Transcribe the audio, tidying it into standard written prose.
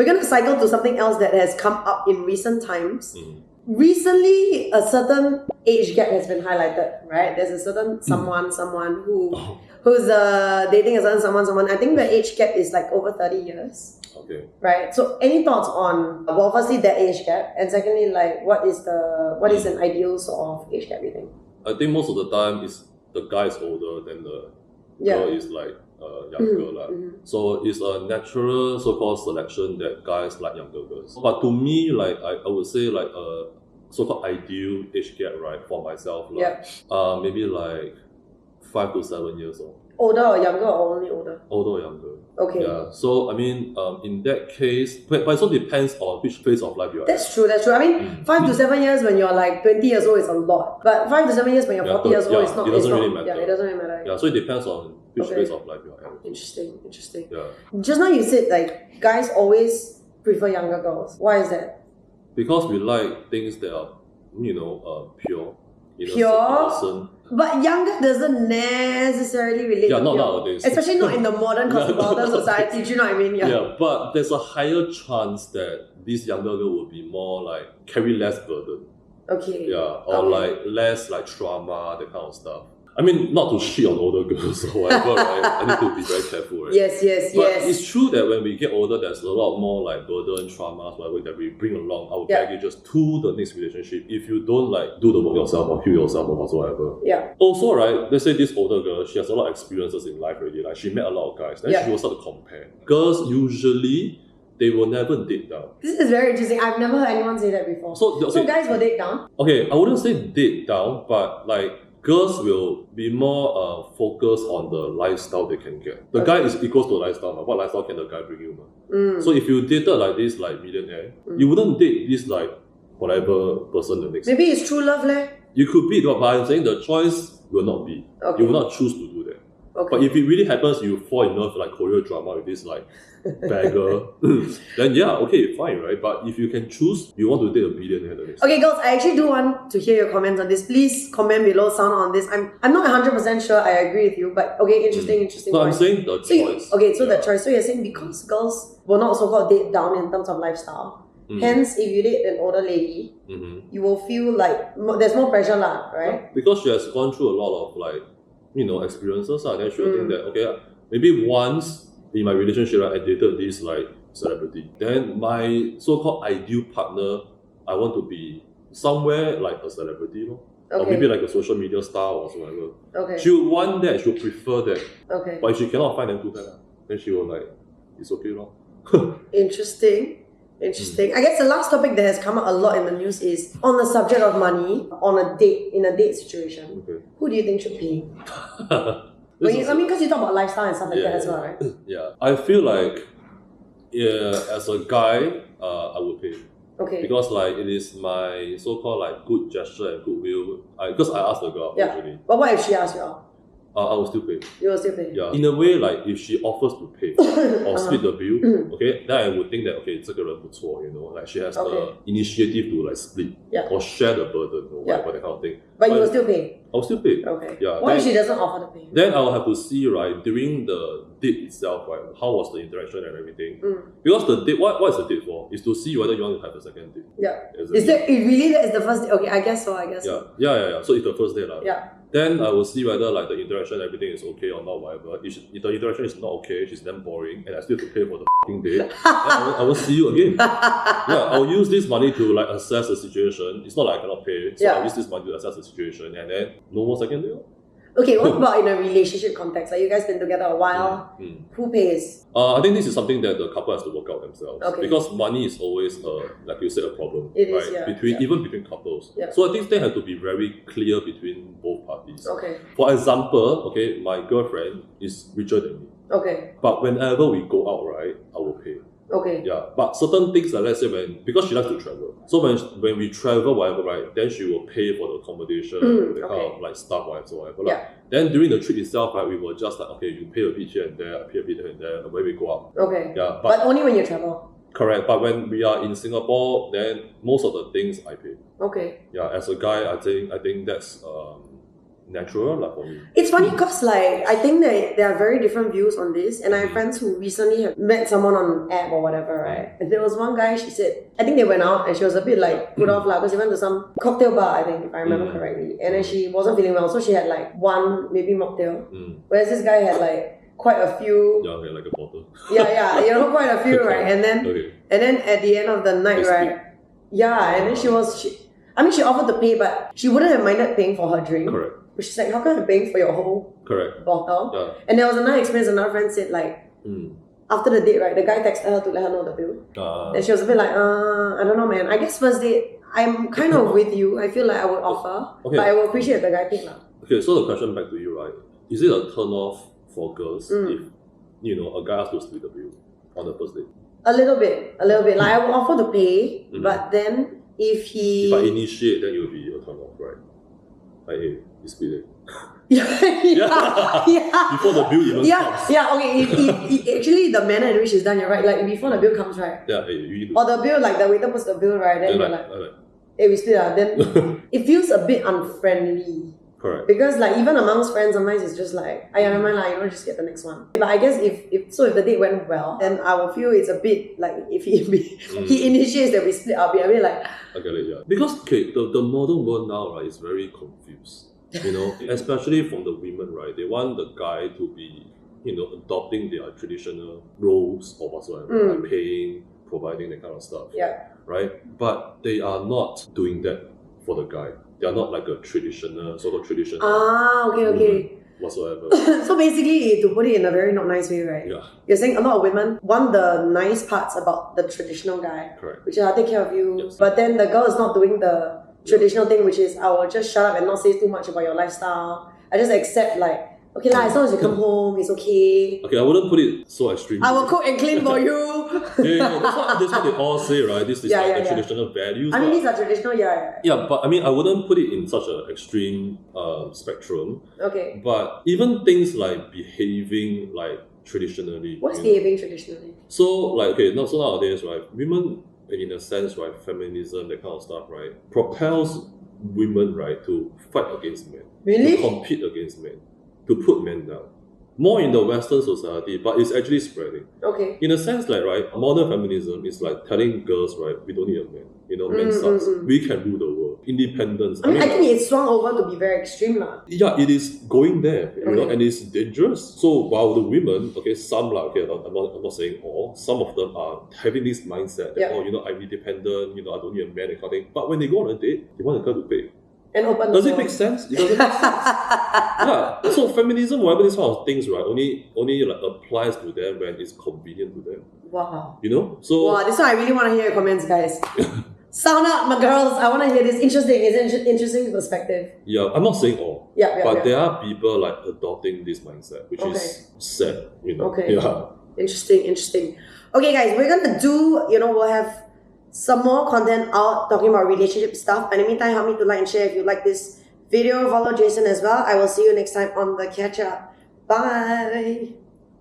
we're going to cycle to something else that has come up in recent times. Recently, a certain age gap has been highlighted, right? There's a certain someone who's dating a certain someone. I think the age gap is like over 30 years. Okay. Right. So, any thoughts on, well, firstly, that age gap, and secondly, like, what is an ideal sort of age gap, you think? I think most of the time is the guy is older than the girl is like younger. So it's a natural so-called selection that guys like younger girls. But to me, like I would say like a so-called ideal age gap, right, for myself, like maybe like 5 to 7 years old. Older or younger, or only older? Older or younger. Okay. Yeah. So I mean, in that case, but it also depends on which phase of life you are. That's true. I mean, 5 to 7 years when you're like 20 years old is a lot, but 5 to 7 years when you're 40 years old is not. It doesn't really matter. Yeah, it doesn't really matter. Yeah. So it depends on which phase of life you are at. Interesting. Yeah. Just now you said like guys always prefer younger girls. Why is that? Because we like things that are, pure. Pure? But younger doesn't necessarily relate to not pure. nowadays. Especially not in the modern cosmopolitan society, do you know what I mean? Yeah, but there's a higher chance that this younger girl will be more like carry less burden. Okay. Yeah, or like less like trauma, that kind of stuff. I mean, not to shit on older girls or whatever, right? I need to be very careful, right? Yes. But it's true that when we get older, there's a lot more like burden, traumas, whatever that we bring along our baggages to the next relationship. If you don't like do the work yourself or heal yourself or whatsoever. Yeah. Also, right, let's say this older girl, she has a lot of experiences in life already. Like she met a lot of guys. Then she will start to compare. Girls usually they will never date down. This is very interesting. I've never heard anyone say that before. So guys will date down? Okay, I wouldn't say date down, but like girls will be more focused on the lifestyle they can get. The guy is equals to lifestyle. What lifestyle can the guy bring you? So if you dated like this like millionaire, you wouldn't date this like whatever person the next. Maybe it's true love, leh? You could be, but I'm saying the choice will not be. You will not choose to do that. But if it really happens, you fall in love like Korean drama with this like beggar, then fine, right? But if you can choose, you want to date a billionaire the next. Okay, girls, I actually do want to hear your comments on this. Please comment below, sound on this. I'm not 100% sure I agree with you, but okay, interesting. No, I'm saying the choice. The choice. So you're saying because girls will not so-called date down in terms of lifestyle. Hence, if you date an older lady, you will feel like there's more pressure, right? Because she has gone through a lot of like, experiences, then she'll think that, okay, maybe once in my relationship, I dated this like celebrity. Then my so-called ideal partner, I want to be somewhere like a celebrity, or maybe like a social media star or whatever. She would want that, she would prefer that. But if she cannot find them too bad, then she will like, it's okay, Interesting. I guess the last topic that has come up a lot in the news is on the subject of money in a date situation. Who do you think should pay? Because you talk about lifestyle and stuff like that as well, right? Yeah, I feel like as a guy, I would pay. Because like it is my so-called like good gesture and goodwill. Because I asked the girl usually. But what if she asks you out? I will still pay. You will still pay? Yeah. In a way, like if she offers to pay or split the bill, then I would think that this girl is good, like she has the initiative to like split or share the burden or whatever that kind of thing. But you will still pay? I will still pay. Yeah. What if she doesn't offer to pay? Then I will have to see, right, during the date itself, right, how was the interaction and everything. Because the date, what is the date for? Is to see whether you want to have a second date. Yeah. Is that really that is the first date? Okay, I guess so. Yeah. So it's the first date. Yeah. Then I will see whether like the interaction, everything is okay or not, whatever. If the interaction is not okay, she's damn boring, and I still have to pay for the f***ing date, then I will see you again. I'll use this money to like assess the situation. It's not like I cannot pay, so I'll use this money to assess the situation, and then no more second date. Okay, what about in a relationship context? Like you guys been together a while, who pays? I think this is something that the couple has to work out themselves. Because money is always, like you said, a problem. It right? is, Even between couples. So I think they have to be very clear between both parties. For example, my girlfriend is richer than me. But whenever we go out, right, I will pay. Yeah, but certain things like let's say because she likes to travel. So when we travel, whatever, right, then she will pay for the accommodation, the kind of like stuff, whatever. Then during the trip itself, right, we will just like you pay a bit here and there, I pay a bit here and there, when we go out. Yeah, but only when you travel. Correct, but when we are in Singapore, then most of the things I pay. Yeah, as a guy, I think that's natural like for me. It's funny because like I think that there are very different views on this, and I have friends who recently have met someone on an app or whatever, right? And there was one guy, she said, I think they went out and she was a bit like put off because they went to some cocktail bar, I think, if I remember correctly. And then she wasn't feeling well, so she had like one maybe mocktail. Whereas this guy had like quite a few. Yeah, okay, like a bottle. yeah, you know, quite a few, right? And then at the end of the night, right? Yeah, and then she offered to pay, but she wouldn't have minded paying for her drink. Correct. But she's like, how come I'm paying for your whole bottle? Yeah. And there was another experience, another friend said like, after the date, right, the guy texted her to let her know the bill. And she was a bit like, I don't know, man. I guess first date, I'm kind of with you. I feel like I would offer, but I will appreciate the guy paid. Okay, so the question back to you, right? Is it a turn off for girls if, you know, a guy has to split the bill on the first date? A little bit. Like I will offer to pay, but then if I initiate, then it will be a turn off, right? Like, hey, you split it. Yeah. Before the bill even comes. Yeah, okay. If actually the manner in which it's done, you're right. Like before the bill comes, right? Yeah, hey, you do. Or the bill, like the waiter puts the bill, right? Then you're like, hey, we split it. Then it feels a bit unfriendly. Correct. Because like even amongst friends, sometimes it's just like, I never mind, like, you know, just get the next one. But I guess if the date went well, then I will feel it's a bit like if he initiates that we split, I'll be a bit like. Okay, yeah. Because the modern world now, right, is very confused. You know, especially from the women, right? They want the guy to be, you know, adopting their traditional roles or whatsoever, like paying, providing that kind of stuff. Yeah. Right? But they are not doing that for the guy. They are not like a traditional, sort of traditional. Okay. Whatsoever. So basically, to put it in a very not nice way, right? Yeah. You're saying a lot of women want the nice parts about the traditional guy. Correct. Which is I'll take care of you. Yes. But then the girl is not doing the traditional thing, which is I will just shut up and not say too much about your lifestyle. I just accept like, okay lah, as long as you come home, it's okay. Okay, I wouldn't put it so extreme. I will cook and clean for you. That's what they all say, right? This is like the traditional values. I mean, these are traditional, Yeah, but I mean, I wouldn't put it in such an extreme spectrum. Okay. But even things like behaving like traditionally. What's behaving traditionally? So like, okay, so nowadays, right, women, in a sense, right, feminism, that kind of stuff, right, propels women, right, to fight against men. Really? To compete against men. To put men down. More in the Western society, but it's actually spreading. Okay. In a sense, like, right, modern feminism is like telling girls, right, we don't need a man. You know, men sucks. We can rule the world. Independence. I mean, I think it's swung over to be very extreme lah. Yeah, it is going there, you know, and it's dangerous. So while the women, okay, some like, okay, I'm not saying all, some of them are having this mindset that, oh, you know, I'm independent, you know, I don't need a man and kind of thing. But when they go on a date, they want a girl to pay. And open Does it make sense? It doesn't make sense. Yeah. So feminism, whatever these sort of things, right, only like applies to them when it's convenient to them. Wow. You know? So wow, this one I really want to hear your comments, guys. Sound out, my girls. I want to hear this. Interesting. It's an interesting perspective. Yeah, I'm not saying all. But there are people like adopting this mindset, which is sad, you know. Okay. Yeah. Interesting. Okay, guys, we're gonna do, you know, we'll have some more content out talking about relationship stuff. And in the meantime, help me to like and share if you like this video. Follow Jason as well. I will see you next time on the catch up. Bye.